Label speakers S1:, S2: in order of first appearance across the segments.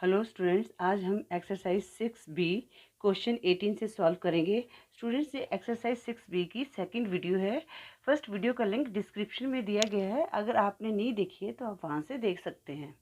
S1: Hello students, आज हम exercise 6B question 18 से सॉल्व करेंगे। स्टूडेंट्स, ये एक्सरसाइज 6B की सेकंड वीडियो है। फर्स्ट वीडियो का लिंक डिस्क्रिप्शन में दिया गया है, अगर आपने नहीं देखी है तो आप वहाँ से देख सकते हैं।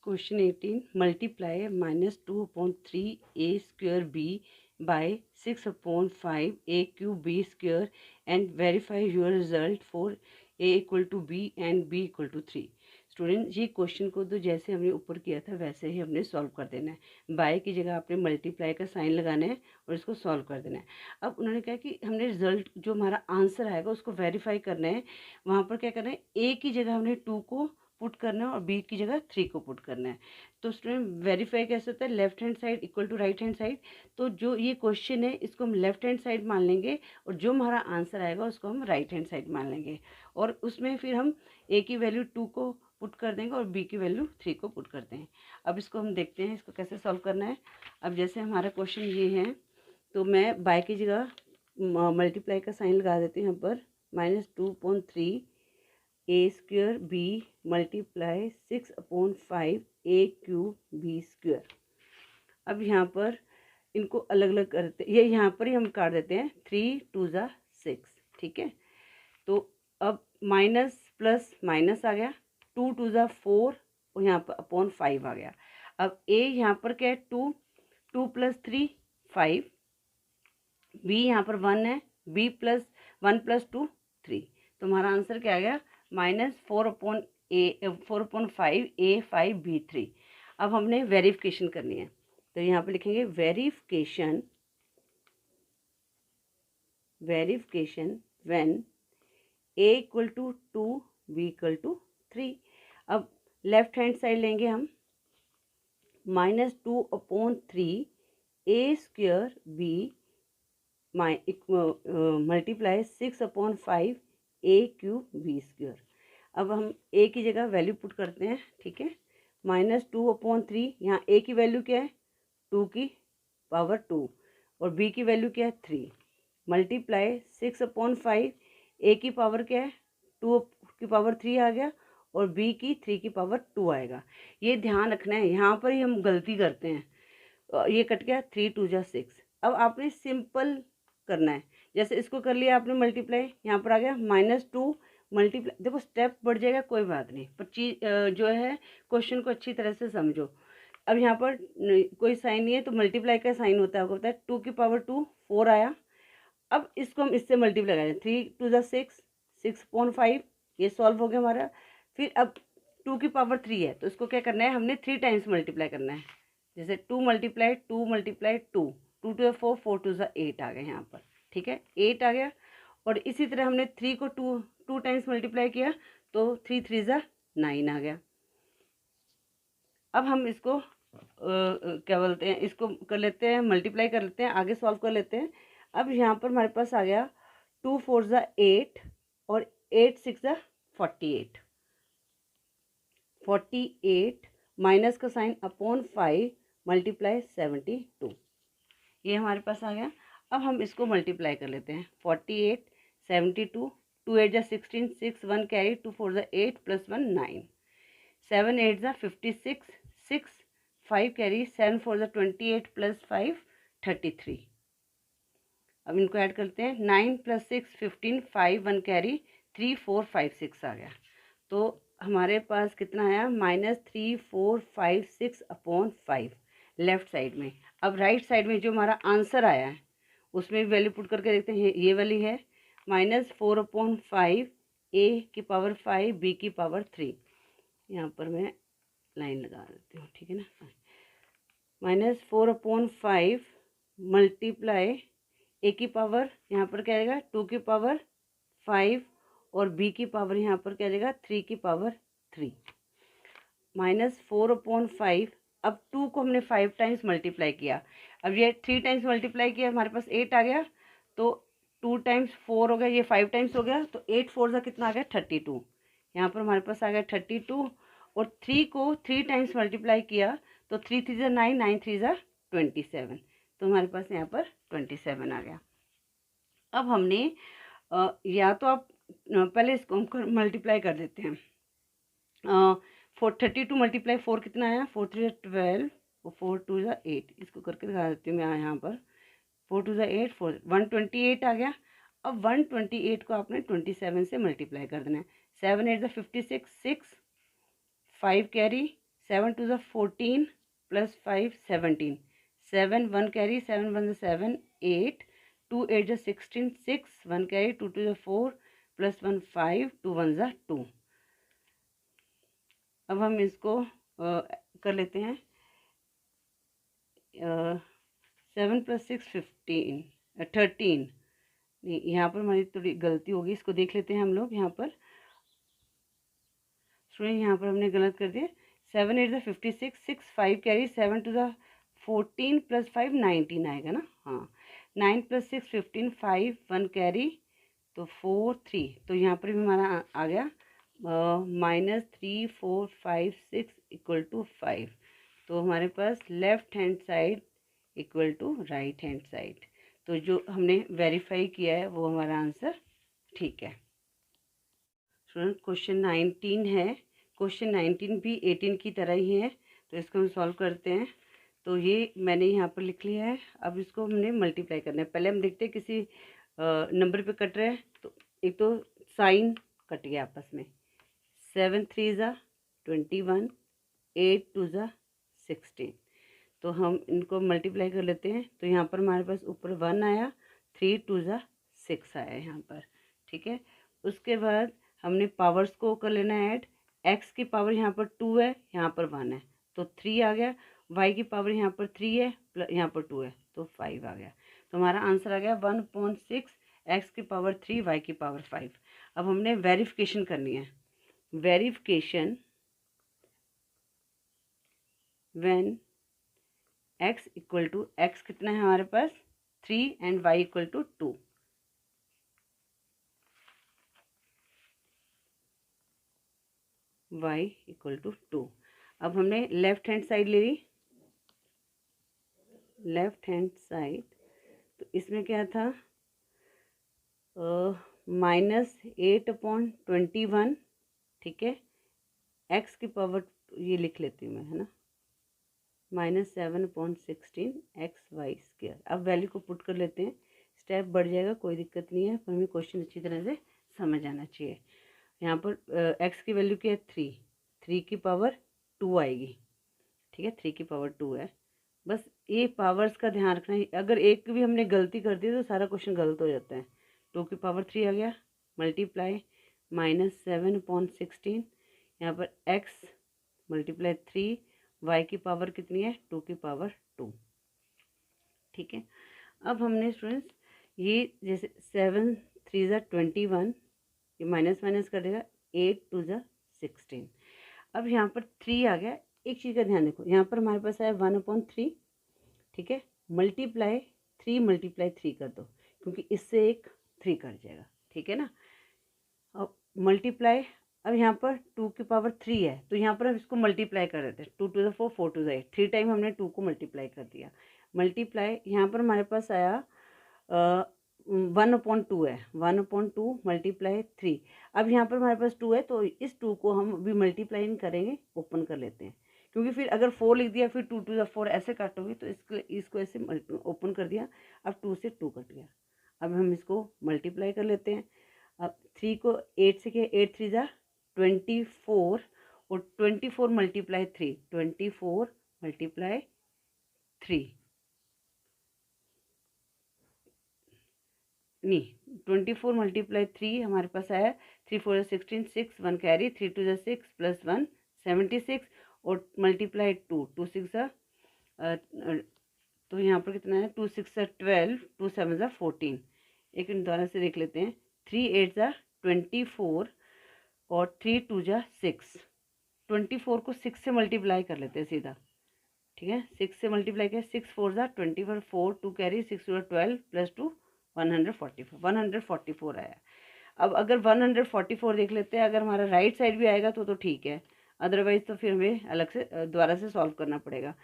S1: Question 18, multiply -2/3a² b by 6/5 a³ b² and verify your result for a = b and b = 3। Student, ये क्वेश्चन को तो जैसे हमने ऊपर किया था वैसे ही हमने सॉल्व कर देना है। बाय की जगह आपने मल्टीप्लाई का साइन लगाना है और इसको सॉल्व कर देना है। अब उन्होंने कहा कि हमने रिजल्ट जो हमारा आंसर आएगा उसको वेरीफाई करना है। वहाँ पर क्या करना है, ए की जगह हमने 2 को पुट करना है और बी की जगह 3 को पुट करना है। तो स्टूडेंट, वेरीफाई कैसे होता है, left hand side equal to right hand side. तो जो ये क्वेश्चन है इसको हम लेफ्ट हैंड साइड मान लेंगे और जो हमारा आंसर आएगा उसको हम राइट हैंड साइड मान लेंगे। और उसमें फिर हम ए की वैल्यू 2 को पुट कर देंगे और बी की वैल्यू 3 को पुट करते हैं। अब इसको हम देखते हैं इसको कैसे सॉल्व करना है। अब जैसे हमारा क्वेश्चन ये है तो मैं बाय की जगह मल्टीप्लाई का साइन लगा देती हूँ यहाँ पर। -2/3 a² b multiply 6/5 a³ b²। अब यहाँ पर इनको अलग अलग करते, ये यहाँ पर ही हम काट देते हैं। 3 2 ज़ा 6, ठीक है। तो अब माइनस प्लस माइनस आ गया, 2 2 ज़ा 4 और यहाँ पर /5 आ गया। अब a यहाँ पर क्या है 2, 2 + 3 5, b यहाँ पर 1 है, b + 1 + 2 3। तो हमारा आंसर क्या आ गया, -4/5 a5 b3। अब हमने वेरिफिकेशन करनी है तो यहाँ पे लिखेंगे वेरिफिकेशन व्हेन a = 2 b = 3। अब लेफ्ट हैंड साइड लेंगे हम, -2/3 a² b multiply 6/5 a³ b²। अब हम a की जगह वैल्यू पुट करते हैं, ठीक है। -2/3, यहाँ a की वैल्यू क्या है 2 की पावर 2 और b की वैल्यू क्या है 3, मल्टीप्लाई 6/5 a की पावर क्या है 2 की पावर 3 आ गया और b की 3 की पावर 2 आएगा। ये ध्यान रखना है, यहाँ पर ही हम गलती करते हैं। ये कट गया, 3 2 ज़ा 6। अब आपने सिंपल करना है, जैसे इसको कर लिया आपने मल्टीप्लाई, यहाँ पर आ गया -2 मल्टीप्लाई। देखो स्टेप बढ़ जाएगा कोई बात नहीं, पर चीज जो है क्वेश्चन को अच्छी तरह से समझो। अब यहाँ पर कोई साइन नहीं है तो मल्टीप्लाई का साइन होता है, आपको पता है। 2 की पावर 2 4 आया। अब इसको हम इससे मल्टीप्लाई करें, 3 2 ज़ा 6 6/5, ये सॉल्व हो गया हमारा। फिर अब 2 की पावर 3 है तो इसको क्या करना है, हमने 3 टाइम्स मल्टीप्लाई करना है। जैसे 2 × 2 × 2 2 2 4 4 2 ज़ा 8 आ गया यहाँ पर, ठीक है, 8 आ गया। और इसी तरह हमने 3 को 2 टाइम्स मल्टीप्लाई किया तो 3 3 ज़ा 9 आ गया। अब हम इसको क्या बोलते हैं, इसको कर लेते हैं, मल्टीप्लाई कर लेते हैं, आगे सॉल्व कर लेते हैं। अब यहाँ पर हमारे पास आ गया 2 4 ज़ा 8 और 8 6 ज़ा 48। 48 माइनस का साइन /5 मल्टीप्लाई 72, ये हमारे पास आ गया। अब हम इसको मल्टीप्लाई कर लेते हैं, 48 72, 2 8 ज़ा 16, 6 1 कैरी, 2 4 ज़ा 8 + 1 9, 7 8 ज़ा 56, 6 5 कैरी, 7 4 ज़ा 28 + 5 33। अब इनको ऐड करते हैं, 9 + 6 15, 5 1 कैरी, 3 4 5 6 आ गया। तो हमारे पास कितना आया, -3 4 5 6/5 लेफ्ट साइड में। अब राइट साइड में जो हमारा आंसर आया है उसमें भी वैल्यू पुट करके देखते हैं। ये वाली है -4/5 a⁵ b⁵ 3। यहाँ पर मैं लाइन लगा देती हूँ, ठीक है ना। -4/5 मल्टीप्लाई a की पावर यहाँ पर क्या आएगा 2 की पावर 5 और b की पावर यहाँ पर क्या आएगा 3 की पावर 3, -4/5। अब 2 को हमने 5 टाइम्स मल्टीप्लाई किया, अब ये 3 टाइम्स मल्टीप्लाई किया, हमारे पास 8 आ गया। तो 2 टाइम्स 4 हो गया, ये 5 टाइम्स हो गया, तो 8 4 ज़ा कितना आ गया 32। यहाँ पर हमारे पास आ गया 32 और 3 को 3 टाइम्स मल्टीप्लाई किया तो 3 3 ज़ा 9, 9 3 ज़ा 27। तो हमारे पास यहाँ पर 27 आ गया। अब हमने या तो आप पहले इसको हम मल्टीप्लाई कर देते हैं। 32 मल्टीप्लाई 4 कितना आया, 4 3 12 और 4 2 8। इसको करके दिखा देती हूँ मैं यहाँ पर। 4 2 8 4 128 आ गया। अब 128 को आपने 27 से मल्टीप्लाई कर देना है। 7 8 56 6 5 carry 7 2 14 plus 5 17 7 1 carry 7 1 7 8 2 8 16 6 1 carry 2 2 4 plus 1 5 2 1 2। अब हम इसको कर लेते हैं। 7 + 6 15 13। यहाँ पर हमारी थोड़ी गलती होगी, इसको देख लेते हैं हम लोग। यहाँ पर स्टूडेंट यहाँ पर हमने गलत कर दिया। 7 8 56 6 5 कैरी 7 2 14 प्लस 5 19 आएगा ना। हाँ, 9 + 6 15 5 1 कैरी तो 4 3। तो यहाँ पर भी हमारा आ गया -3 4 5 6 = 5। तो हमारे पास left hand side equal to right hand side. तो जो हमने वेरीफाई किया है वो हमारा आंसर ठीक है। स्टूडेंट क्वेश्चन 19 है। क्वेश्चन 19 भी 18 की तरह ही है, तो इसको हम सॉल्व करते हैं। तो ये मैंने यहाँ पर लिख लिया है। अब इसको हमने मल्टीप्लाई करना है। पहले हम देखते हैं किसी नंबर पे कट रहा है। तो एक तो साइन कट गया आपस में। 7 3 21 8 2 16। तो हम इनको मल्टीप्लाई कर लेते हैं। तो यहाँ पर हमारे पास ऊपर 1 आया, 3 2 6 आया यहाँ पर। ठीक है, उसके बाद हमने पावर्स को कर लेना है ऐड। एक्स की पावर यहाँ पर 2 है, यहाँ पर 1 है तो 3 आ गया। वाई की पावर यहाँ पर 3 है, यहाँ पर 2 है तो 5 आ गया। तो हमारा आंसर आ गया 1/6 एक्स की पावर 3 वाई की पावर 5। अब हमने वेरिफिकेशन करनी है। Verification when x equal to x कितना है हमारे पास 3 and y equal to 2। y equal to 2। अब हमने लेफ्ट हैंड साइड ले ली। लेफ्ट हैंड साइड तो इसमें क्या था, -8/21। ठीक है, x की पावर ये लिख लेती हूँ मैं, है ना, -7/16 XY²। अब वैल्यू को पुट कर लेते हैं। स्टेप बढ़ जाएगा, कोई दिक्कत नहीं है, पर हमें क्वेश्चन अच्छी तरह से समझ आना चाहिए। यहाँ पर x की वैल्यू क्या है 3, 3 की पावर 2 आएगी। ठीक है, 3 की पावर 2 है। बस ये पावर्स का ध्यान रखना है। अगर एक भी हमने गलती कर दी तो सारा क्वेश्चन गलत हो जाता है। 2 की पावर 3 आ गया, मल्टीप्लाई -7/16। यहाँ पर x मल्टीप्लाई 3, y की पावर कितनी है 2 की पावर 2। ठीक है, अब हमने स्टूडेंट्स ये जैसे 7 3 21, ये माइनस माइनस कर देगा, 8 2 16। अब यहाँ पर 3 आ गया। एक चीज़ का ध्यान देखो, यहाँ पर हमारे पास आया 1/3। ठीक है, मल्टीप्लाई 3 × 3 कर दो, क्योंकि इससे एक 3 कट जाएगा। ठीक है ना। अब मल्टीप्लाई, अब यहाँ पर 2 की पावर 3 है तो यहाँ पर हम इसको मल्टीप्लाई कर देते हैं। 2 2 4 4 2 8, 3 टाइम हमने 2 को मल्टीप्लाई कर दिया। मल्टीप्लाई यहाँ पर हमारे पास आया 1/2 है, 1/2 मल्टीप्लाई 3। अब यहाँ पर हमारे पास 2 है तो इस 2 को हम अभी मल्टीप्लाई नहीं करेंगे, ओपन कर लेते हैं। क्योंकि फिर अगर 4 लिख दिया फिर 2 2 4 ऐसे काटोगे, तो इसको ऐसे ओपन कर दिया। अब 2 से 2 कट गया। अब हम इसको मल्टीप्लाई कर लेते हैं। अब 3 को 8 से किया, 8 3 24 और 24 मल्टीप्लाई 3, 24 मल्टीप्लाई 3 नहीं, 24 मल्टीप्लाई 3 हमारे पास आया 3 4 16 6 1 कैरी 3 2 6 प्लस 1 76 और मल्टीप्लाई 2 2 6 तो यहाँ पर कितना है 2 6 12 2 7 14। एक दोबारा से देख लेते हैं। 3 8 24 और 3 2 6। 24 को 6 से मल्टीप्लाई कर लेते हैं सीधा। ठीक है, 6 से मल्टीप्लाई किया, 6 4 24 4 2 कैरी 6 12 प्लस 2 144 आया। अब अगर 144 देख लेते हैं, अगर हमारा राइट साइड भी आएगा तो ठीक है, अदरवाइज तो फिर हमें अलग से दोबारा से सॉल्व करना पड़ेगा।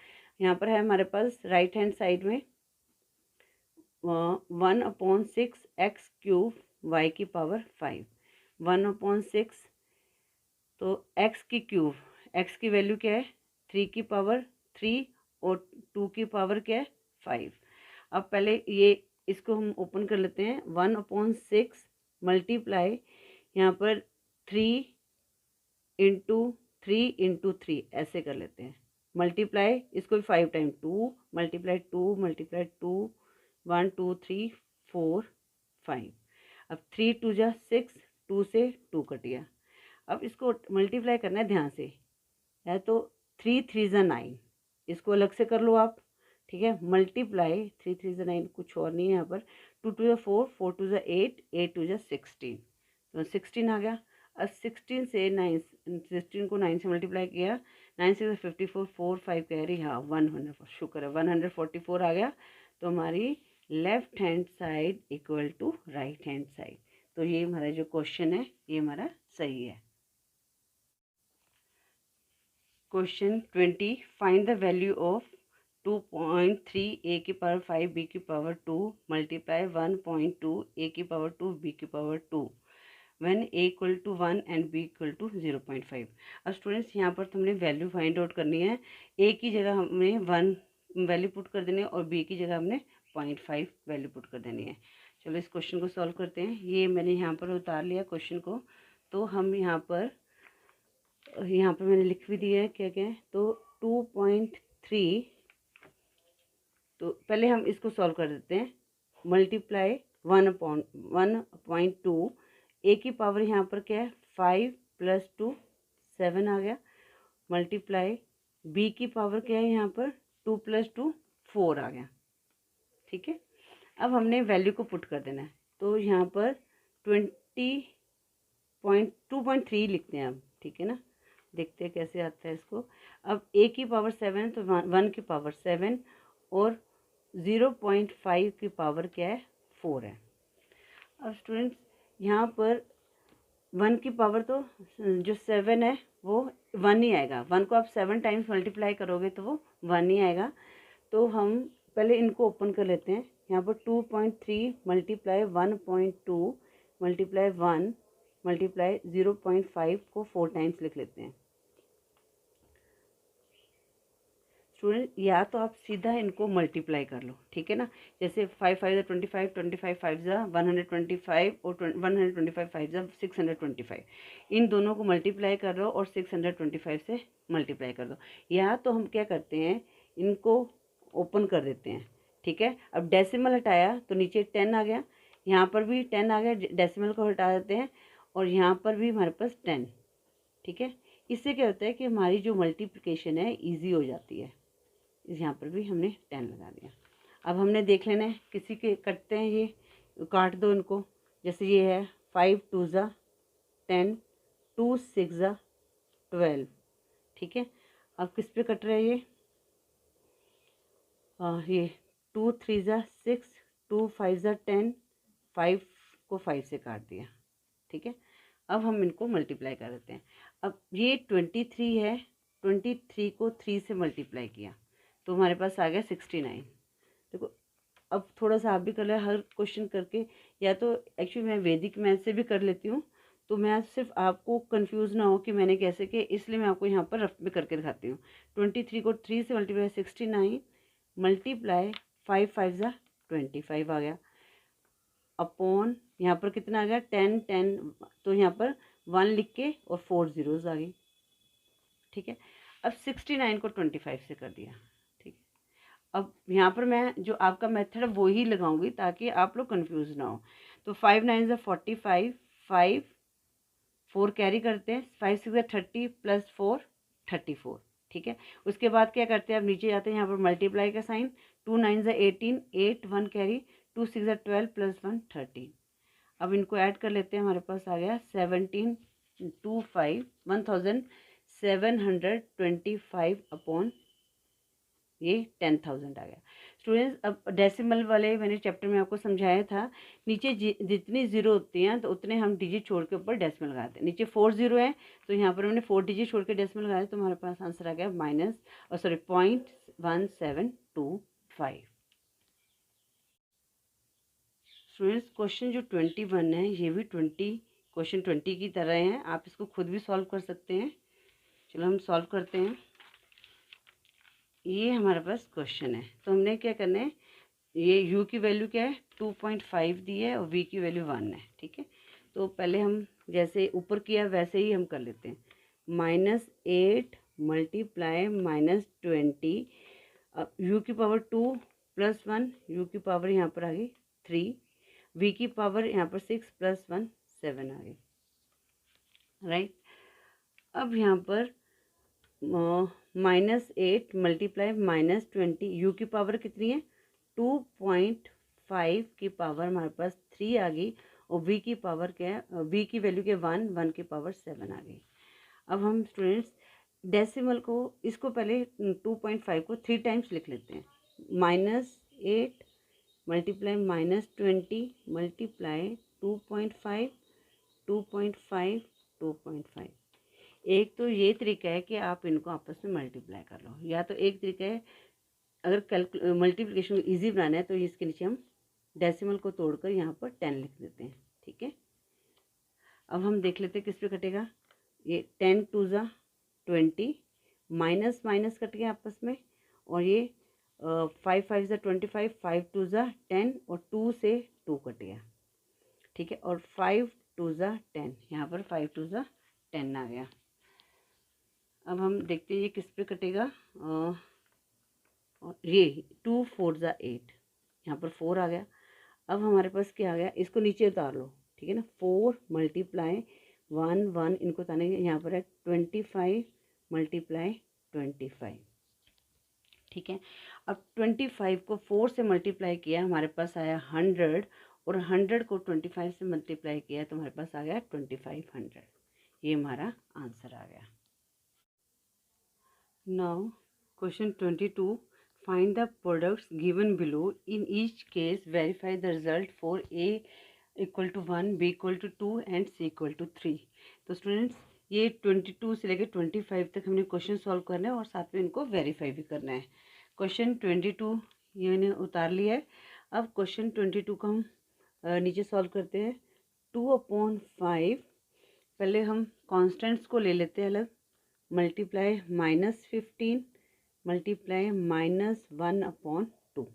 S1: यहाँ पर है हमारे पास राइट हैंड साइड में 1/6 x³ y की पावर 5। 1/6 तो x की क्यूब, एक्स की वैल्यू क्या है 3 की पावर 3 और 2 की पावर क्या है 5। अब पहले ये इसको हम ओपन कर लेते हैं 1/6 मल्टीप्लाई यहाँ पर 3 ऐसे कर लेते हैं। मल्टीप्लाई इसको भी 5 टाइम 2 मल्टीप्लाई 2 1 2 3 4 5। अब 3 2 जा 6 2 से 2 कट गया। अब इसको मल्टीप्लाई करना है ध्यान से, है तो 3 3 जा 9, इसको अलग से कर लो आप, ठीक है। मल्टीप्लाई 3 3 जा 9 कुछ और नहीं है यहाँ पर, 2 2 जा 4 4 2 जा 8 8 2 जा 16, तो 16 आ गया। अब 16 से 9 16 को 9 से मल्टीप्लाई किया, 9 से 54 4 5 कैरी, हाँ 100, शुक्र है 144 आ गया। तो हमारी left hand side equal to right hand side. तो ये हमारा जो क्वेश्चन है ये हमारा सही है। Question 20, find the value of 2.3 a की पावर 5 b की पावर 2 मल्टीप्लाई 1.2 a की पावर 2 b की power 2 when a equal to 1 and b equal to 0.5। अब स्टूडेंट्स यहाँ पर तुमने वैल्यू फाइंड आउट करनी है। a की जगह हमने 1 वैल्यू पुट कर देनी है और b की जगह हमने 0.5 वैल्यू पुट कर देनी है। चलो इस क्वेश्चन को सॉल्व करते हैं। ये मैंने यहाँ पर उतार लिया क्वेश्चन को, तो हम यहाँ पर मैंने लिख भी दिया है क्या क्या है। तो 2.3, तो पहले हम इसको सॉल्व कर देते हैं। मल्टीप्लाई 1/1.2, ए की पावर यहाँ पर क्या है 5 + 2 7 आ गया। मल्टीप्लाई बी की पावर क्या है यहाँ पर 2 + 2 4 आ गया, ठीक है। अब हमने वैल्यू को पुट कर देना है, तो यहाँ पर 2.3 लिखते हैं अब, ठीक है ना। देखते हैं कैसे आता है इसको। अब ए की पावर 7 तो 1 की पावर 7 और 0.5 की पावर क्या है 4 है। अब स्टूडेंट्स यहाँ पर 1 की पावर तो जो 7 है वो 1 ही आएगा। 1 को आप 7 टाइम्स मल्टीप्लाई करोगे तो वो 1 ही आएगा। तो हम पहले इनको ओपन कर लेते हैं। यहाँ पर 2.3 मल्टीप्लाई 1.2 मल्टीप्लाई 1 मल्टीप्लाई 0.5 को 4 टाइम्स लिख लेते हैं। स्टूडेंट या तो आप सीधा इनको मल्टीप्लाई कर लो, ठीक है ना। जैसे 5 5 = 25 25 5 = 125 और 125 5 = 625। इन दोनों को मल्टीप्लाई कर लो और 625 से मल्टीप्लाई कर दो। या तो हम क्या करते हैं इनको ओपन कर देते हैं, ठीक है। अब डेसिमल हटाया तो नीचे 10 आ गया, यहाँ पर भी 10 आ गया, डेसिमल को हटा देते हैं और यहाँ पर भी हमारे पास 10, ठीक है। इससे क्या होता है कि हमारी जो मल्टीप्लिकेशन है ईजी हो जाती है। यहाँ पर भी हमने 10 लगा दिया। अब हमने देख लेना है किसी के कटते हैं, ये काट दो इनको। जैसे ये है 5 2 ज़ा 10 2 6 ज़ा 12, ठीक है। अब किस पे कट रहा है ये 2 3 ज़ा 6 2 5 ज़ा 10, 5 को 5 से काट दिया, ठीक है। अब हम इनको मल्टीप्लाई कर देते हैं। अब ये 23 है, 23 को 3 से मल्टीप्लाई किया तो हमारे पास आ गया 69। देखो अब थोड़ा सा आप भी कर ले हर क्वेश्चन करके, या तो एक्चुअली मैं वैदिक मैथ से भी कर लेती हूँ, तो मैं सिर्फ आपको कंफ्यूज ना हो कि मैंने कैसे किया, इसलिए मैं आपको यहाँ पर रफ में करके दिखाती हूँ। 23 को 3 से मल्टीप्लाई 69 मल्टीप्लाई 5 5 ज़ा 25 आ गया, अपॉन यहाँ पर कितना आ गया 10 10, तो यहाँ पर 1 लिख के और 4 ज़ीरोज़ आ गई, ठीक है। अब 69 को 25 से कर दिया, ठीक है। अब यहाँ पर मैं जो आपका मेथड है वो ही लगाऊंगी ताकि आप लोग कंफ्यूज ना हो। तो 5 9 ज़ा 45, 5 4 कैरी करते हैं, 5 6 ज़ा 30 + 4 34, ठीक है। उसके बाद क्या करते हैं, अब नीचे जाते हैं, यहाँ पर मल्टीप्लाई का साइन, 2 9 ज़ा 18 8 1 कैरी, 2 6 ज़ा 12 + 1 13। अब इनको ऐड कर लेते हैं, हमारे पास आ गया 1725 अपॉन ये 10,000 आ गया। स्टूडेंट्स अब डेसिमल वाले मैंने चैप्टर में आपको समझाया था, नीचे जितनी ज़ीरो होती हैं तो उतने हम डिजिट छोड़ के ऊपर डेसिमल लगाते हैं। नीचे 4 ज़ीरो है तो यहाँ पर मैंने 4 डिजिट छोड़ के डेसिमल लगाया, तो हमारे पास आंसर आ गया -0.1725। स्टूडेंट्स क्वेश्चन जो 21 है ये भी क्वेश्चन 20 की तरह हैं, आप इसको खुद भी सॉल्व कर सकते हैं। चलो हम सॉल्व करते हैं। ये हमारे पास क्वेश्चन है, तो हमने क्या करना है, ये u की वैल्यू क्या है 2.5 दी है और v की वैल्यू 1 है। ठीक है, तो पहले हम जैसे ऊपर किया वैसे ही हम कर लेते हैं। -8 मल्टीप्लाई -20, अब u की पावर 2 + 1, u की पावर यहाँ पर आ गई 3, v की पावर यहाँ पर 6 + 1 7 आ गई। राइट, अब यहाँ पर -8 मल्टीप्लाई -20, यू की पावर कितनी है 2.5 की पावर हमारे पास 3 आ गई, और v की पावर क्या है, v की वैल्यू क्या 1 की पावर 7 आ गई। अब हम स्टूडेंट्स डेसिमल को, इसको पहले 2.5 को 3 टाइम्स लिख लेते हैं। -8 मल्टीप्लाई -20 मल्टीप्लाई 2.5 2.5 2.5। एक तो ये तरीका है कि आप इनको आपस में मल्टीप्लाई कर लो, या तो एक तरीका है अगर मल्टीप्लिकेशन इजी बनाना है तो इसके नीचे हम डेसिमल को तोड़कर यहाँ पर 10 लिख देते हैं। ठीक है, अब हम देख लेते हैं किस पे कटेगा। ये 10 2 ज़ा 20, माइनस माइनस कट गया आपस में, और ये 5 5 ज़ा 25, 5 2 ज़ा 10 और 2 से 2 कट गया। ठीक है, और 5 2 ज़ा 10, यहाँ पर 5 2 ज़ा 10 आ गया। अब हम देखते हैं ये किस पे कटेगा। ये 2 4 ज़ा 8, यहाँ पर 4 आ गया। अब हमारे पास क्या आ गया, इसको नीचे उतार लो। ठीक है ना, 4 मल्टीप्लाई 1 1, इनको उतारेंगे, यहाँ पर है 25 मल्टीप्लाई 25। ठीक है, अब 25 को 4 से मल्टीप्लाई किया, हमारे पास आया 100, और 100 को 25 से मल्टीप्लाई किया तो हमारे पास आ गया 2500। ये हमारा आंसर आ गया। Now question 22, find the products given below. In each case verify the result for A = 1, B = 2 and C = 3। तो स्टूडेंट्स ये 22 से लेकर 25 तक हमने क्वेश्चन सॉल्व करना है और साथ में इनको वेरीफाई भी करना है। क्वेश्चन 22 ये मैंने उतार लिया है। अब क्वेश्चन 22 को हम नीचे सॉल्व करते हैं। 2/5, पहले हम कॉन्स्टेंट्स को ले लेते हैं अलग। Multiply -15 multiply -1/2।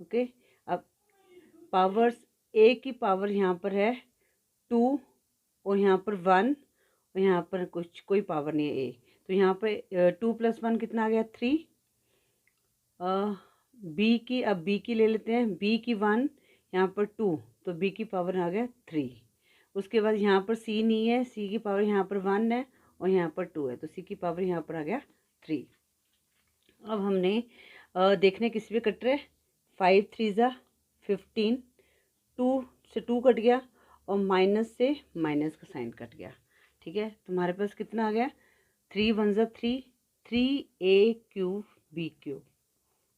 S1: ओके, अब पावर्स, ए की पावर यहाँ पर है 2 और यहाँ पर 1 और यहाँ पर कोई पावर नहीं है ए, तो यहाँ पर 2 + 1 कितना आ गया 3। बी की, अब बी की ले लेते हैं। बी की 1, यहाँ पर 2, तो बी की पावर आ गया 3। उसके बाद यहाँ पर सी नहीं है, सी की पावर यहाँ पर 1 है और यहाँ पर 2 है, तो सी की पावर यहाँ पर आ गया 3। अब हमने देखने किस पे कट रहे, 5 3 ज़ा 15, 2 से 2 कट गया और माइनस से माइनस का साइन कट गया। ठीक है, तुम्हारे पास कितना आ गया 3 1 ज़ा 3, 3a³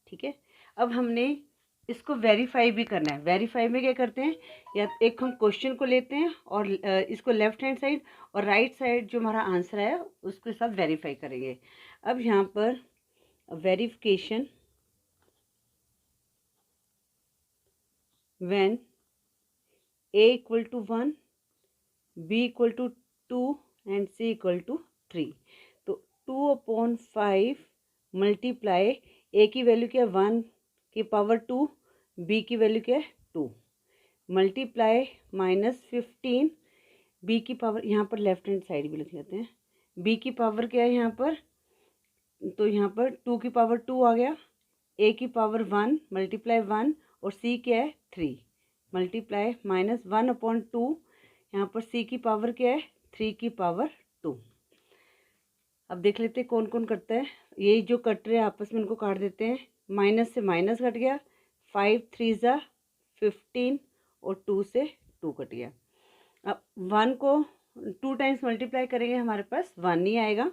S1: ठीक है, अब हमने इसको वेरीफाई भी करना है। वेरीफाई में क्या करते हैं, या एक हम क्वेश्चन को लेते हैं और इसको लेफ्ट हैंड साइड और राइट साइड जो हमारा आंसर है उसके साथ वेरीफाई करेंगे। अब यहाँ पर verification when a = 1, b = 2 and c = 3। तो 2/5 मल्टीप्लाई, a की वैल्यू क्या है 1 की पावर 2, b की वैल्यू क्या है 2, मल्टीप्लाई -15, b की पावर, यहाँ पर लेफ्ट हैंड साइड भी लिख लेते हैं। b की पावर क्या है यहाँ पर, तो यहाँ पर 2 की पावर 2 आ गया, a की पावर 1 मल्टीप्लाई 1 और c क्या है 3 मल्टीप्लाई -1/2, यहाँ पर c की पावर क्या है 3 की पावर 2। अब देख लेते हैं कौन कौन करता है। ये जो कट रहे हैं आपस में इनको काट देते हैं। माइनस से माइनस कट गया, 5 3 ज़ा 15 और 2 से 2 कट गया। अब 1 को 2 टाइम्स मल्टीप्लाई करेंगे, हमारे पास 1 नहीं आएगा।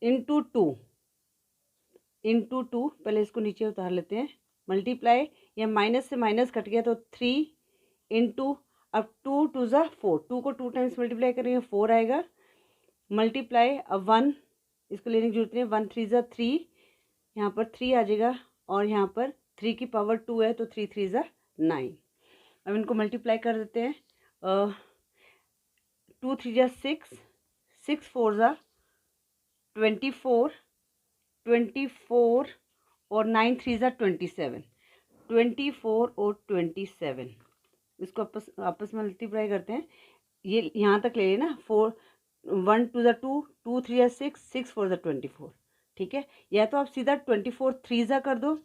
S1: इंटू 2 पहले इसको नीचे उतार लेते हैं। मल्टीप्लाई, या माइनस से माइनस कट गया तो 3 इंटू, अब 2 2 ज़ा 4, 2 को 2 टाइम्स मल्टीप्लाई करेंगे 4 आएगा। मल्टीप्लाई, अब 1 इसको लेने की जरूरत नहीं है, 1 3 ज़ा 3, यहाँ पर 3 आ जाएगा और यहाँ पर 3 की पावर 2 है तो 3 3 ज़ा 9। अब इनको मल्टीप्लाई कर देते हैं। 2 3 ज़ा 6, 6 4 ज़ा 24, 24 और 9 3 ज़ा 27, 24 और 27, इसको आपस में मल्टीप्लाई करते हैं। ये यहाँ तक ले लेना, 4 1 2 ज़ा 2, 2 3 ज़ा 6, 6 4 ज़ा 24, ठीक है। या तो आप सीधा 24 3 ज़ा कर दो,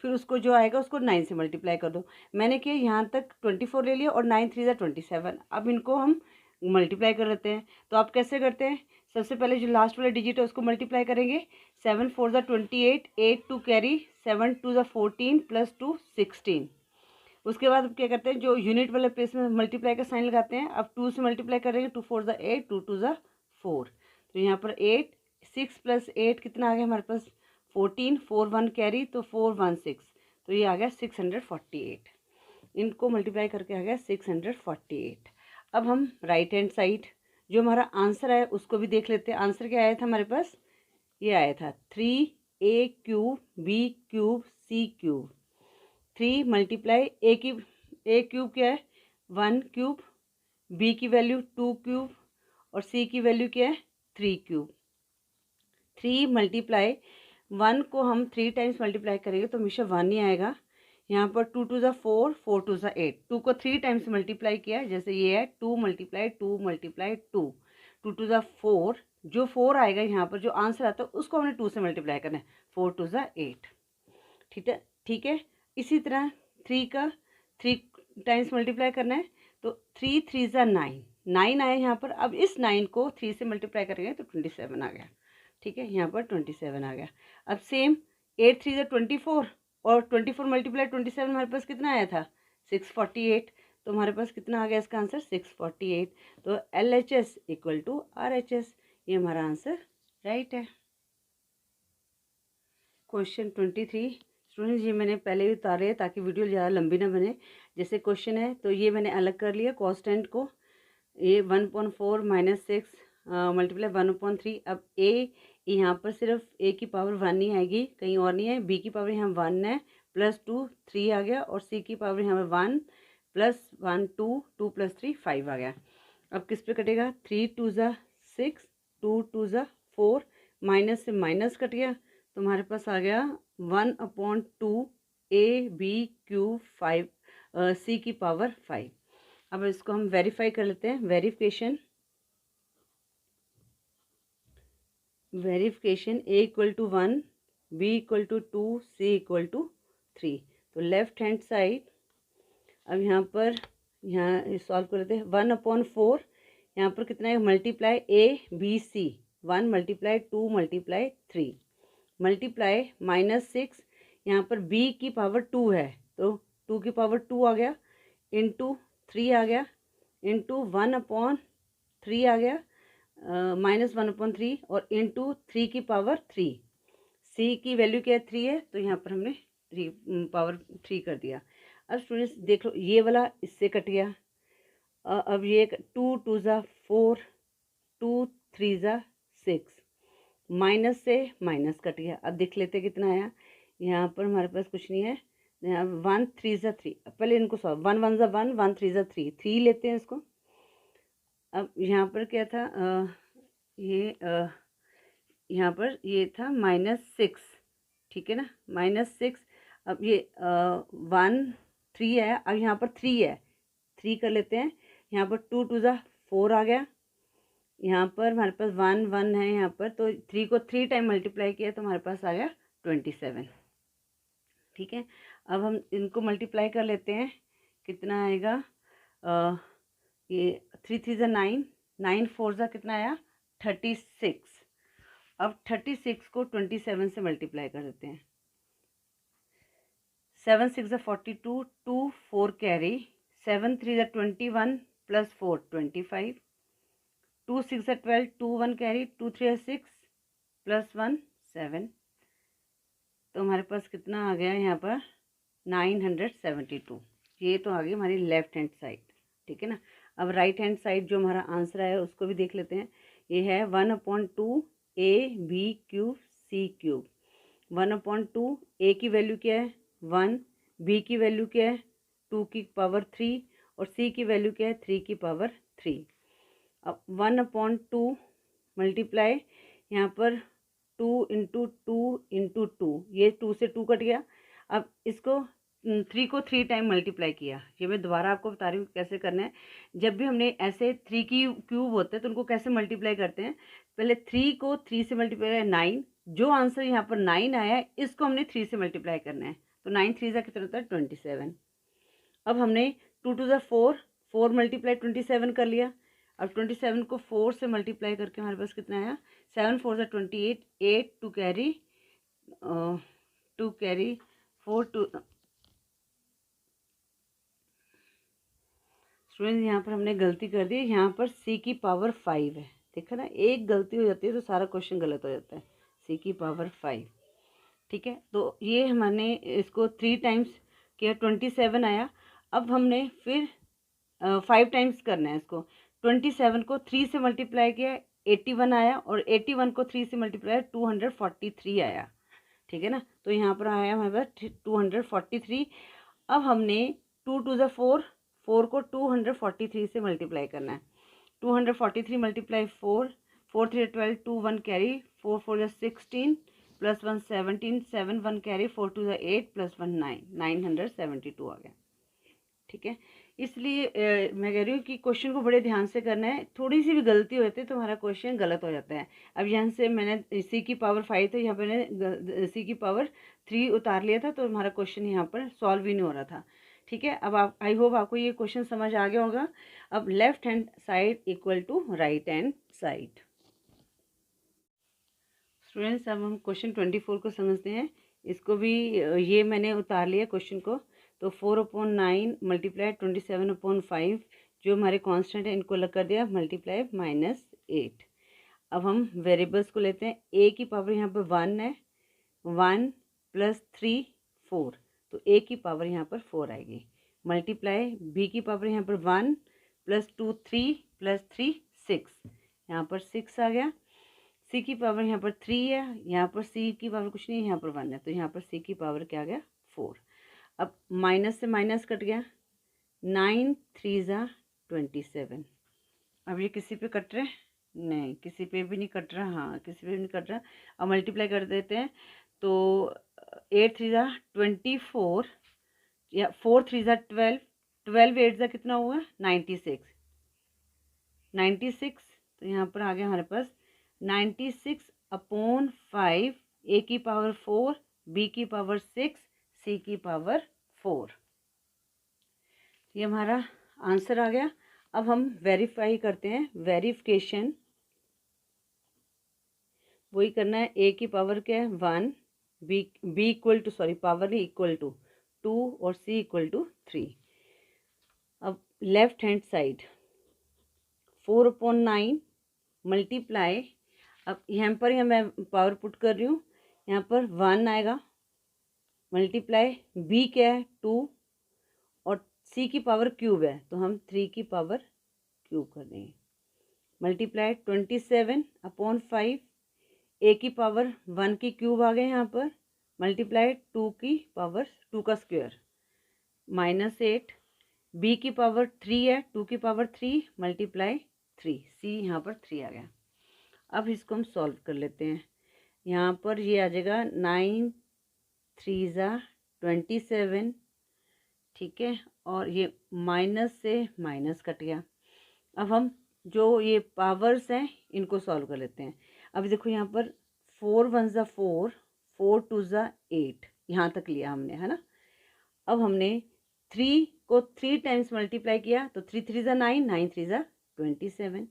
S1: फिर उसको जो आएगा उसको 9 से मल्टीप्लाई कर दो। मैंने किया यहाँ तक 24 ले लिया और 9 3 ज़ा 27, अब इनको हम मल्टीप्लाई कर लेते हैं। तो आप कैसे करते हैं, सबसे पहले जो लास्ट वाला डिजिट है उसको मल्टीप्लाई करेंगे। 7 4 ज़ा 28, 8 2 कैरी, 7 2 ज़ा 14 प्लस 2 16। उसके बाद क्या करते हैं, जो यूनिट वाले प्लेस में मल्टीप्लाई का साइन लगाते हैं। अब 2 से मल्टीप्लाई करेंगे, 2 4 ज़ा 8, 2 2 ज़ा 4। तो यहाँ पर 8 6 प्लस 8 कितना आ गया हमारे पास 14, 4 1 कैरी, तो 4 1 6, तो ये आ गया 648। इनको मल्टीप्लाई करके आ गया 648। अब हम राइट हैंड साइड जो हमारा आंसर है उसको भी देख लेते हैं। आंसर क्या आया था हमारे पास, ये आया था 3a cube b cube c cube. 3 multiply A cube क्या है 1 क्यूब, b की वैल्यू 2 क्यूब और c की वैल्यू क्या है 3 क्यूब। 3 मल्टीप्लाई 1 को हम 3 टाइम्स मल्टीप्लाई करेंगे तो हमेशा 1 ही आएगा। यहाँ पर 2 2 ज़ा 4, 4 2 ज़ा 8, 2 को 3 टाइम्स मल्टीप्लाई किया, जैसे ये है 2 मल्टीप्लाई 2 मल्टीप्लाई 2, 2 2 ज़ा 4, जो 4 आएगा यहाँ पर जो आंसर आता है उसको हमने 2 से मल्टीप्लाई करना है, 4 2 ज़ा 8, ठीक है। इसी तरह 3 का 3 टाइम्स मल्टीप्लाई करना है, तो 3 3 ज़ा 9, 9 आया यहाँ पर। अब इस 9 को 3 से मल्टीप्लाई करेंगे तो 27 आ गया, ठीक है। यहाँ पर 27 आ गया। अब सेम 8 3 ज़ा 24 और 24 मल्टीप्लाई 27 हमारे पास कितना आया था 648, तो हमारे पास कितना आ गया इसका आंसर 648। तो LHS इक्वल टू RHS, ये हमारा आंसर राइट है। क्वेश्चन 23 स्टूडेंट्स, ये मैंने पहले ही उतारे हैं ताकि वीडियो ज़्यादा लंबी ना बने। जैसे क्वेश्चन है तो ये मैंने अलग कर लिया कॉन्स्टेंट को, ये 1/4 माइनस 6 मल्टीप्लाई 1/3। अब ए यहाँ पर सिर्फ ए की पावर 1 नहीं आएगी, कहीं और नहीं है। बी की पावर यहाँ 1 है, प्लस 2 3 आ गया, और सी की पावर यहाँ पर 1 प्लस 1 2, 2 प्लस 3 5 आ गया। अब किस पे कटेगा, 3 2 ज़ा 6, 2 2 ज़ा 4, माइनस से माइनस कट गया, तो हमारे पास आ गया 1/2 ए बी क्यूब 5 सी की पावर 5। अब इसको हम वेरीफाई कर लेते हैं। Verification A equal to 1, B equal to 2, C equal to 3। तो लेफ्ट हैंड साइड अब यहाँ सॉल्व कर लेते हैं। 1/4 यहाँ पर कितना है multiply A B C, 1 multiply 2 multiply 3 multiply -6, यहाँ पर b की पावर 2 है तो 2 की पावर 2 आ गया, इंटू 3 आ गया, इंटू 1/3 आ गया, -1/3 और इंटू 3 की पावर 3। c की वैल्यू क्या है 3 है, तो यहाँ पर हमने 3 पावर 3 कर दिया। अब स्टूडेंट्स देख लो, ये वाला इससे कट गया। अब ये 2 2 ज़ा 4, 2 3 ज़ा 6, माइनस से माइनस कट गया। अब देख लेते कितना आया। यहाँ पर हमारे पास कुछ नहीं है, यहाँ 1 3 ज़ा 3, पहले इनको सॉल्व, 1 1 ज़ा 1, 1 3 ज़ा 3, 3 लेते हैं इसको। अब यहाँ पर क्या था, यहाँ पर ये था -6, ठीक है ना, -6। अब ये 1 3 है, अब यहाँ पर 3 है, 3 कर लेते हैं। यहाँ पर 2 2 ज़ा 4 आ गया, यहाँ पर हमारे पास 1 1 है यहाँ पर, तो 3 को 3 टाइम मल्टीप्लाई किया तो हमारे पास आ गया 27, ठीक है। अब हम इनको मल्टीप्लाई कर लेते हैं, कितना आएगा, ये 3 3 ज़ा 9, 9 4 ज़ा कितना आया 36। अब 36 को 27 से मल्टीप्लाई कर देते हैं। 7 6 ज़ा 42, 2 4 कैरी, 7 3 ज़ा 21 प्लस 4 25, 2 6 ज़ा 12, 2 1 कैरी, 2 3 ज़ा 6 प्लस 1 7, तो हमारे पास कितना आ गया यहाँ पर 972। ये तो आ गई हमारी लेफ्ट हैंड साइड, ठीक है ना। अब राइट हैंड साइड जो हमारा आंसर है उसको भी देख लेते हैं। ये है 1/2 A B cube C cube. 1/2 A की वैल्यू क्या है 1, बी की वैल्यू क्या है 2 की पावर 3 और सी की वैल्यू क्या है 3 की पावर 3। अब 1/2 मल्टीप्लाई यहाँ पर 2 ये 2 से 2 कट गया। अब इसको 3 को 3 टाइम मल्टीप्लाई किया। ये मैं दोबारा आपको बता रही हूँ कैसे करना है। जब भी हमने ऐसे 3 की क्यूब होते हैं तो उनको कैसे मल्टीप्लाई करते हैं, पहले 3 को 3 से मल्टीप्लाई 9, जो आंसर यहाँ पर 9 आया है इसको हमने 3 से मल्टीप्लाई करना है। तो 9 3 कितना होता है 27। अब हमने 2 टू ज़ा 4, 4 मल्टीप्लाई 27 कर लिया। अब 27 को 4 से मल्टीप्लाई करके हमारे पास कितना आया, 7 4 ज़ा 28, 8 टू कैरी 4 टू। स्टूडेंट्स यहाँ पर हमने गलती कर दी, यहाँ पर c की पावर 5 है। देखा ना, एक गलती हो जाती है तो सारा क्वेश्चन गलत हो जाता है। c की पावर 5, ठीक है। तो ये हमने इसको 3 टाइम्स किया, 27 आया। अब हमने फिर 5 टाइम्स करना है इसको। 27 को 3 से मल्टीप्लाई किया, 81 आया, और 81 को 3 से मल्टीप्लाई 243 आया, ठीक है ना। तो यहाँ पर आया हमारे पास 243। अब हमने 2 टू ज़ा 4, 4 को 243 से मल्टीप्लाई करना है। 243 मल्टीप्लाई 4, 4 3 12, 2 1 कैरी, 4 4 ज़ा 16, प्लस 1 17, 7 1 कैरी, 4 2 ज़ा 8, प्लस 1 9, 972 आ गया, ठीक है। इसलिए मैं कह रही हूँ कि क्वेश्चन को बड़े ध्यान से करना है। थोड़ी सी भी गलती होती है तो हमारा क्वेश्चन गलत हो जाता है। अब यहाँ से मैंने c की पावर 5 था, यहाँ पे मैंने c की पावर 3 उतार लिया था, तो हमारा क्वेश्चन यहाँ पर सॉल्व ही नहीं हो रहा था, ठीक है। अब आप, आई होप आपको ये क्वेश्चन समझ आ गया होगा। अब left hand side equal to right hand side. Students अब हम क्वेश्चन 24 को समझते हैं। इसको भी ये मैंने उतार लिया क्वेश्चन को। तो 4/9 मल्टीप्लाई 27/5, जो हमारे कांस्टेंट है इनको अलग कर दिया, मल्टीप्लाई -8। अब हम वेरिएबल्स को लेते हैं। a की पावर यहाँ पर 1 है, 1 + 3 4, तो a की पावर यहाँ पर 4 आएगी। मल्टीप्लाई b की पावर यहाँ पर 1 + 2 3 + 3 6, यहाँ पर 6 आ गया। c की पावर यहाँ पर 3 है, यहाँ पर c की पावर कुछ नहीं है, यहाँ पर 1 है, तो यहाँ पर c की पावर क्या आ गया 4। अब माइनस से माइनस कट गया, 9 3 ज़ा 27। अब ये किसी पे कट रहे, नहीं किसी पे भी नहीं कट रहा, हाँ किसी पे भी नहीं कट रहा। अब मल्टीप्लाई कर देते हैं, तो 8 3 ज़ा 24, या 4 3 ज़ा 12, 12 8 ज़ा कितना हुआ 96, 96। तो यहाँ पर आ गया हमारे पास 96/5, a की पावर 4, b की पावर 6, c की पावर 4। ये हमारा आंसर आ गया। अब हम वेरीफाई करते हैं, वेरिफिकेशन वही करना है। a की पावर क्या है 1, b equal to, sorry power नहीं, इक्वल टू 2, और c इक्वल टू 3। अब लेफ्ट हैंड साइड 4/9 मल्टीप्लाई, अब यहाँ पर ही मैं पावर पुट कर रही हूँ, यहाँ पर 1 आएगा, मल्टीप्लाई b क्या है 2, और c की पावर क्यूब है तो हम 3 की पावर क्यूब कर देंगे। मल्टीप्लाई 27/5, a की पावर 1 की क्यूब आ गए यहाँ पर, मल्टीप्लाई 2 की पावर 2 का स्क्वायर, -8, b की पावर 3 है, 2 की पावर 3, मल्टीप्लाई 3, c यहाँ पर 3 आ गया। अब इसको हम सॉल्व कर लेते हैं। यहाँ पर ये आ जाएगा 9 3 ज़ा 27, ठीक है, और ये माइनस से माइनस कट गया। अब हम जो ये पावर्स हैं इनको सॉल्व कर लेते हैं। अब देखो यहाँ पर 4 1 ज़ा 4, 4 2 ज़ा 8, यहाँ तक लिया हमने, है ना। अब हमने 3 को 3 टाइम्स मल्टीप्लाई किया, तो 3 3 ज़ा 9, 9 3 ज़ा 27।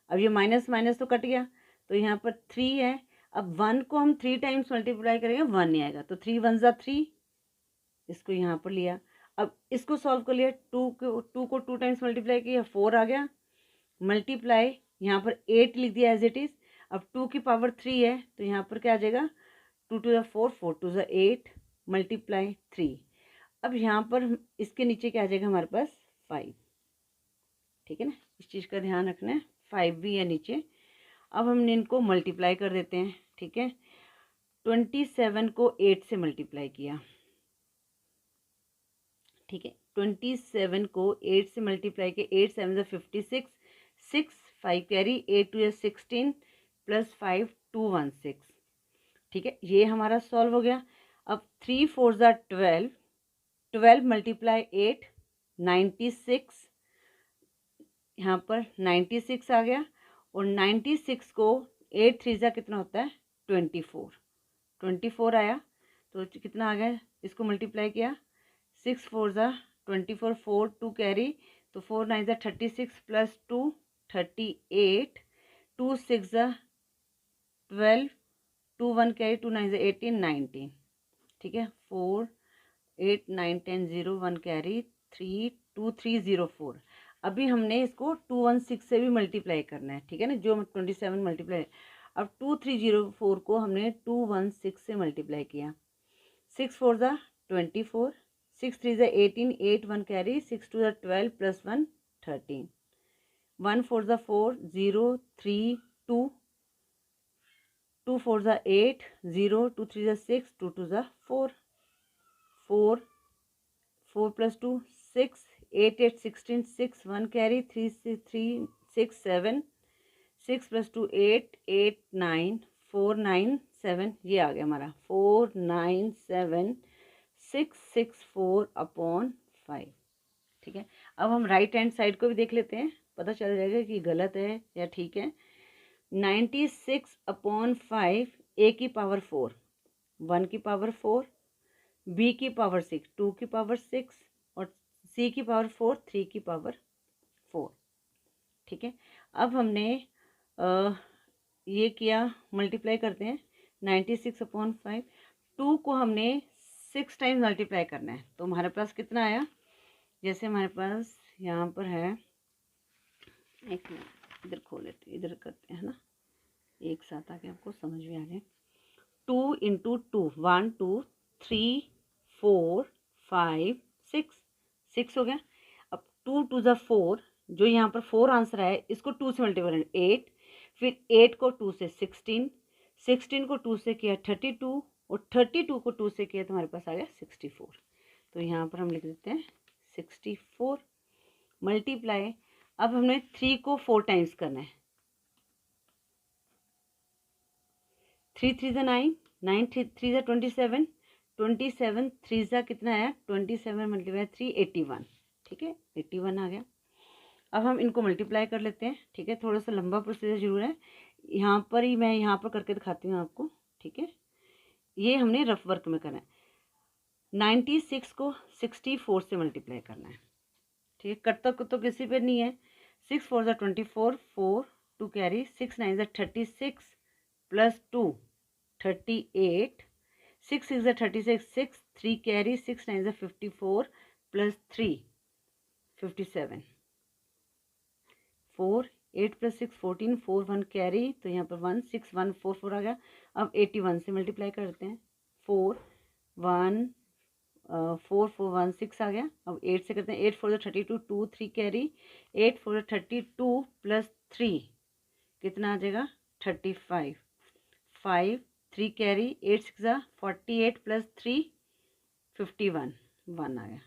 S1: अब ये माइनस माइनस तो कट गया, तो यहाँ पर 3 है। अब 1 को हम 3 टाइम्स मल्टीप्लाई करेंगे, 1 नहीं आएगा, तो 3 1 ज़ा 3, इसको यहाँ पर लिया। अब इसको सॉल्व कर लिया, 2 को 2 टाइम्स मल्टीप्लाई किया, 4 आ गया, मल्टीप्लाई यहाँ पर 8 लिख दिया एज इट इज़। अब 2 की पावर 3 है, तो यहाँ पर क्या आ जाएगा 2 2 ज़ा 4, 4 2 ज़ा 8, मल्टीप्लाई 3। अब यहाँ पर इसके नीचे क्या आ जाएगा हमारे पास 5, ठीक है ना, इस चीज़ का ध्यान रखना है, 5 भी है नीचे। अब हमने इनको मल्टीप्लाई कर देते हैं, ठीक है। 27 को 8 से मल्टीप्लाई किया, ठीक है, 27 को 8 से मल्टीप्लाई किया, 8 7 ज़ा 56, 6 5 कैरी, 8 2 ज़ा 16, प्लस 5 2 1 6, ठीक है, ये हमारा सॉल्व हो गया। अब 3 4 ज़ा 12, 12 मल्टीप्लाई 8 96, यहाँ पर 96 आ गया। और 96 को 8 3 ज़ा कितना होता है 24, 24 आया। तो कितना आ गया, इसको मल्टीप्लाई किया 6 4 ज़ा 24, 4 2 कैरी, तो 4 9 ज़ा 36 प्लस 2 38, 2 6 ज़ा 12, 2 1 कैरी, 2 9 ज़ा 18 19, ठीक है। 4 8 9 10 0 1 कैरी, 3 2 3 0 4। अभी हमने इसको 216 से भी मल्टीप्लाई करना है, ठीक है ना, जो 27 मल्टीप्लाई। अब 2304 को हमने 216 से मल्टीप्लाई किया। 6 4 ज़ा 24, 6 3 ज़ा 18, 8 1 कैरी, 6 2 ज़ा 12 प्लस 1 13, 1 4 ज़ा 4 0 3 2, 2 4 ज़ा 8 0, 2 3 ज़ा 6, 2 2 ज़ा 4, 4 4 प्लस 2 6, 8 8 16, 6 1 कैरी, 3 6 7, 6 प्लस 2 8 8 9 4 9 7, ये आ गया हमारा 4 9 7 6 6 4 अपॉन 5, ठीक है। अब हम राइट हैंड साइड को भी देख लेते हैं, पता चल जाएगा कि गलत है या ठीक है। 96 अपॉन 5, ए की पावर 4, 1 की पावर 4, बी की पावर 6, 2 की पावर 6, और सी की पावर 4, 3 की पावर 4, ठीक है। अब हमने ये किया, मल्टीप्लाई करते हैं 96 अपॉन 5, 2 को हमने 6 टाइम्स मल्टीप्लाई करना है, तो हमारे पास कितना आया, जैसे हमारे पास यहाँ पर है, एक मिनट इधर खोल लेते हैं, इधर करते हैं ना, एक साथ आके आपको समझ में आ जाए। 2 इंटू 2 1 2 3 4 5 6, 6 हो गया। अब 2 2 ज़ा 4, जो यहाँ पर 4 आंसर आया, इसको 2 से मल्टीप्लाई 8, फिर 8 को 2 से 16, 16 को 2 से किया 32, और 32 को 2 से किया तो हमारे पास आ गया 64। तो यहाँ पर हम लिख देते हैं 64 मल्टीप्लाई। अब हमने 3 को 4 टाइम्स करना है, 3 3 ज़ा 9, 9 3 ज़ा 27, 27 3 ज़ा कितना आया 27 मल्टीप्लाई 3 81, ठीक है, 81 आ गया। अब हम इनको मल्टीप्लाई कर लेते हैं, ठीक है, थोड़ा सा लंबा प्रोसीजर जरूर है, यहाँ पर ही मैं यहाँ पर करके दिखाती हूँ आपको, ठीक है। ये हमने रफ वर्क में करना है। 96 को 64 से मल्टीप्लाई करना है, ठीक है, कटता तो किसी पे नहीं है। 6 4 ज़ा 24, 4 2 कैरी, 6 9 ज़ा 36 प्लस 2 38, 6 6 ज़ा 36, 6 3 कैरी, 6 9 ज़ा 54 प्लस 3 57, 4 8 प्लस 6 14, 4 1 कैरी, तो यहाँ पर 1 6 1 4 4 आ गया। अब 81 से मल्टीप्लाई करते हैं, 4 1 4 4 1 6 आ गया। अब 8 से करते हैं, 8 4 32, 2 3 कैरी, 8 4 32 प्लस 3 कितना आ जाएगा 35, 5 3 कैरी, 8 6 48 प्लस 3 51, 1 आ गया।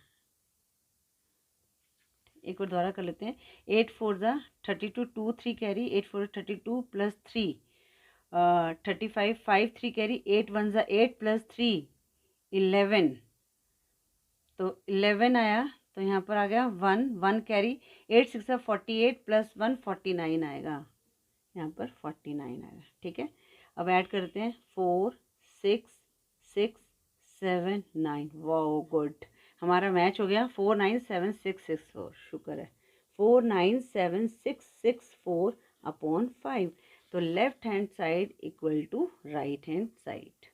S1: एक बार दोबारा कर लेते हैं, 8 4 ज़ा 32, 2 3 कैरी, 8 4 32 प्लस 3 35, 5 3 कैरी, 8 1 ज़ा 8 प्लस 3 11, तो 11 आया। तो यहाँ पर आ गया 1 1 कैरी, 8 6 48 प्लस 1 49 आएगा, यहाँ पर 49 आएगा, ठीक है। अब ऐड करते हैं 4 6 6 7 9, वाओ गुड, हमारा मैच हो गया 4 9 7 6 6 4, शुक्र है 4 9 7 6 6 4 अपॉन 5। तो left hand side equal to right hand side.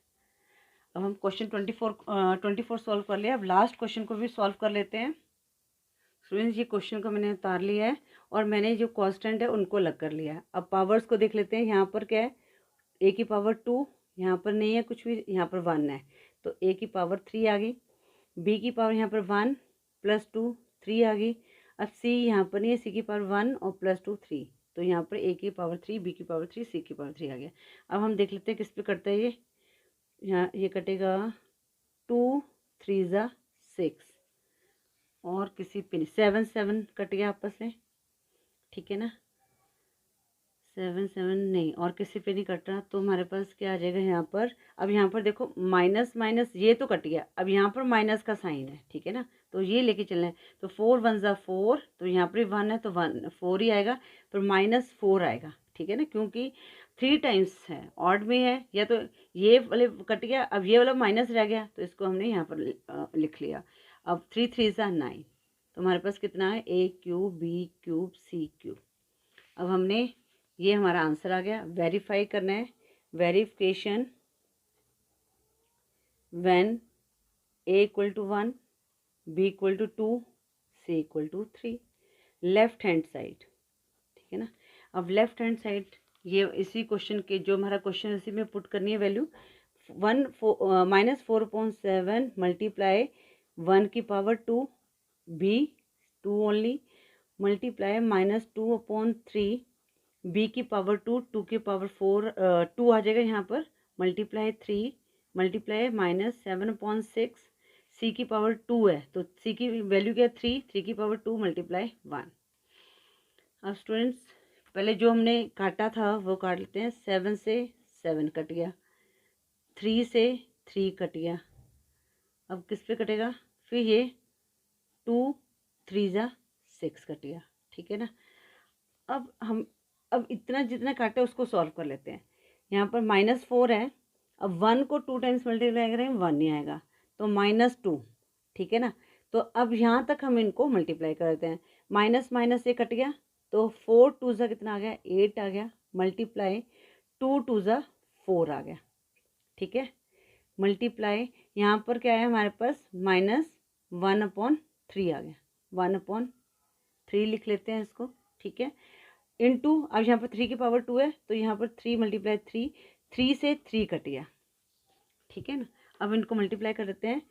S1: अब हम क्वेश्चन 24 सॉल्व कर लिया। अब लास्ट क्वेश्चन को भी सॉल्व कर लेते हैं। स्टूडेंट्स, ये क्वेश्चन को मैंने उतार लिया है और मैंने जो कांस्टेंट है उनको अलग कर लिया है। अब पावर्स को देख लेते हैं। यहाँ पर क्या है, ए की पावर 2, यहाँ पर नहीं है कुछ भी, यहाँ पर 1 है, तो ए की पावर 3 आ गई। बी की पावर यहाँ पर 1 प्लस 2 3 आ गई। अब सी यहाँ पर नहीं है, सी की पावर 1 और प्लस 2 3, तो यहाँ पर ए की पावर 3, बी की पावर 3, सी की पावर 3 आ गया। अब हम देख लेते हैं किस पे करता है ये। यहाँ ये कटेगा 2 3 ज़ा 6, और किसी पे नहीं, 7 7 कट गया आपस में, ठीक है ना, 7 7 नहीं, और किसी पे नहीं कट रहा, तो हमारे पास क्या आ जाएगा यहाँ पर। अब यहाँ पर देखो माइनस माइनस ये तो कट गया, अब यहाँ पर माइनस का साइन है, ठीक है ना, तो ये लेके चलना है। तो 4 1 ज़ा 4, तो यहाँ पर 1 है तो 1 4 ही आएगा, पर -4 आएगा, ठीक है ना, क्योंकि 3 टाइम्स है, ऑड में है, या तो ये वाले कट गया, अब ये वाला माइनस रह गया, तो इसको हमने यहाँ पर लिख लिया। अब 3 3 ज़ा 9, तो हमारे पास कितना है, a cube b cube c cube. अब हमने ये हमारा आंसर आ गया। वेरीफाई करना है, verification when a equal to 1, b equal to 2, c equal to 3, left hand side, ठीक है ना। अब लेफ्ट हैंड साइड ये इसी क्वेश्चन के जो हमारा क्वेश्चन इसी में पुट करनी है वैल्यू। -4/7 मल्टीप्लाई 1 की power 2 b 2 only multiply -2/3 b की पावर 2 2 की पावर 4 2 आ जाएगा यहाँ पर, मल्टीप्लाई 3 मल्टीप्लाई -7/6 c की पावर 2 है, तो c की वैल्यू क्या है 3 3 की पावर 2 मल्टीप्लाई 1। अब स्टूडेंट्स पहले जो हमने काटा था वो काट लेते हैं। 7 से 7 कट गया, 3 से 3 कट गया, अब किस पे कटेगा, फिर ये 2 3 ज़ा 6 कट गया, ठीक है ना। अब इतना जितना काटे उसको सॉल्व कर लेते हैं। यहाँ पर -4 है, अब 1 को 2 टाइम्स मल्टीप्लाई करेंगे 1 नहीं आएगा, तो -2, ठीक है ना। तो अब यहाँ तक हम इनको मल्टीप्लाई कर देते हैं, माइनस माइनस ये कट गया, तो 4 2 ज़ा कितना आ गया 8 आ गया, मल्टीप्लाई 2 2 ज़ा 4 आ गया, ठीक है। मल्टीप्लाई यहाँ पर क्या है हमारे पास -1/3 आ गया, 1/3 लिख लेते हैं इसको, ठीक है। इनटू अब यहाँ पर 3 की पावर 2 है, तो यहाँ पर 3 मल्टीप्लाई 3, 3 से 3 कट गया, ठीक है ना। अब इनको मल्टीप्लाई कर देते हैं,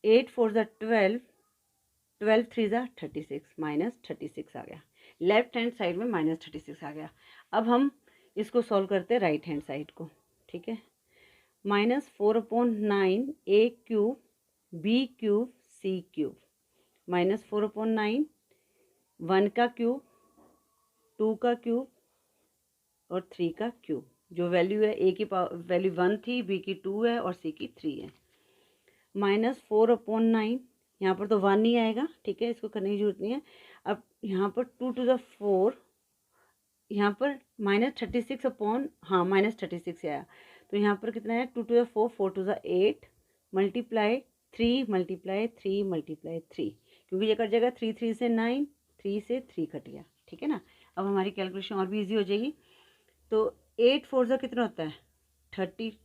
S1: 8 4 ज़ा 12, 12 3 ज़ा 36, -36 आ गया, लेफ्ट हैंड साइड में -36 आ गया। अब हम इसको सॉल्व करते हैं राइट हैंड साइड को, ठीक है। -4/9 a cube b cube c cube, -4/9 1 का क्यूब 2 का क्यूब और 3 का क्यूब, जो वैल्यू है a की वैल्यू 1 थी, b की 2 है और c की 3 है। -4/9 यहाँ पर तो 1 ही आएगा, ठीक है, इसको करने की जरूरत नहीं है। अब यहाँ पर 2 to the 4, यहाँ पर -36 अपॉन, हाँ -36 आया, तो यहाँ पर कितना है 2 to the 4 4 to the 8 multiply 3 multiply 3 multiply 3, क्योंकि ये कट जाएगा 3 3 से 9, 3 से 3 कट गया, ठीक है ना। अब हमारी कैलकुलेशन और भी ईजी हो जाएगी। तो 8 4 ज़ा कितना होता है 30,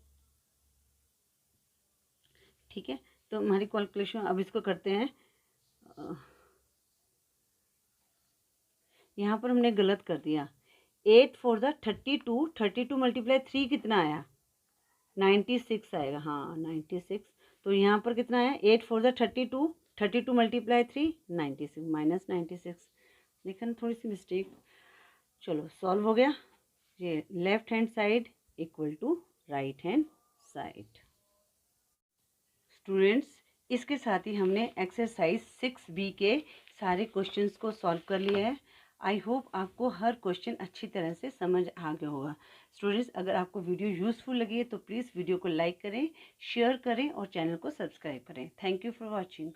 S1: ठीक है। तो हमारी कैलकुलेशन अब इसको करते हैं, यहाँ पर हमने गलत कर दिया, 8 4 ज़ा 32, 32 मल्टीप्लाई 3 कितना आया 96 आएगा, हाँ 96, तो यहाँ पर कितना है 8 4 ज़ा 32, 32 मल्टीप्लाई 3 96, -96, देखा ना थोड़ी सी मिस्टेक। चलो सॉल्व हो गया, ये left hand side equal to right hand side. Students इसके साथ ही हमने एक्सरसाइज 6B के सारे क्वेश्चंस को सॉल्व कर लिया है। आई होप आपको हर क्वेश्चन अच्छी तरह से समझ आ गया होगा। स्टूडेंट्स अगर आपको वीडियो यूज़फुल लगी है तो प्लीज़ वीडियो को लाइक करें, शेयर करें और चैनल को सब्सक्राइब करें। Thank you for watching.